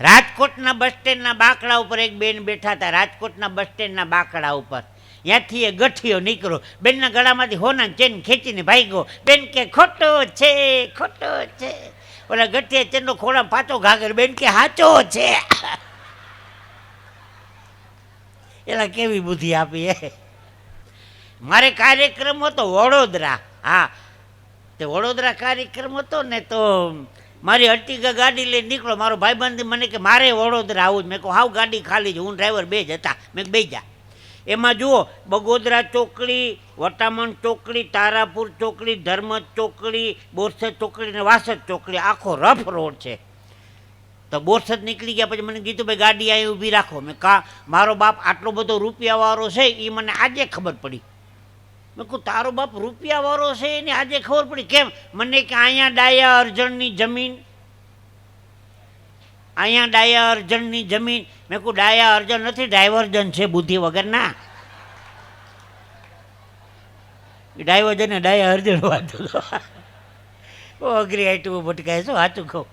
રાજકોટના બસ સ્ટેન્ડના બાકડા ઉપર એક બેન બેઠા હતા, રાજકોટના બસ સ્ટેન્ડના બાકડા ઉપર. ત્યાંથી એ ગઠિયો નીકળ્યો, બેનના ગળામાંથી હોના ચેન ખેંચીને ભાગ્યો. બેન કે ખોટો છે, ખોટો છે. ઓલા ગઠિયા ચેનનો ખોળા પાછો ઘાઘર, બેન કે હાચો છે. એલા કેવી બુદ્ધિ આપી એ. મારે કાર્યક્રમ હતો વડોદરા, હા, તે વડોદરા કાર્યક્રમ હતો ને, તો મારી અર્ટિગા ગાડી લઈને નીકળો. મારો ભાઈબંધ મને કે મારે વડોદરા આવું જ. મેં કહું હાવ ગાડી ખાલી છે, હું ડ્રાઈવર બે જ હતા. મેં બે જા. એમાં જુઓ, બગોદરા ચોકડી, વટામણ ચોકડી, તારાપુર ચોકડી, ધર્મજ ચોકડી, બોરસદ ચોકડી ને વાસદ ચોકડી, આખો રફ રોડ છે. તો બોરસદ નીકળી ગયા પછી મને કીધું ભાઈ ગાડી અહીં ઊભી રાખો. મેં મારો બાપ આટલો બધો રૂપિયાવાળો છે એ મને આજે ખબર પડી. મેં કહું તારો બાપ રૂપિયાવાળો છે એને આજે ખબર પડી કેમ? મને કે અહીંયા ડાયા અર્જણની જમીન, અહીંયા ડાયા અર્જણની જમીન. મેં કહું ડાયા અર્જણ નથી, ડાયવર્જન છે બુદ્ધિ વગરના. ડાયવર્જન ને ડાયા અર્જણ વાંચો તો અઘરી આઈટમો ભટકાય છો, સાચું કહું.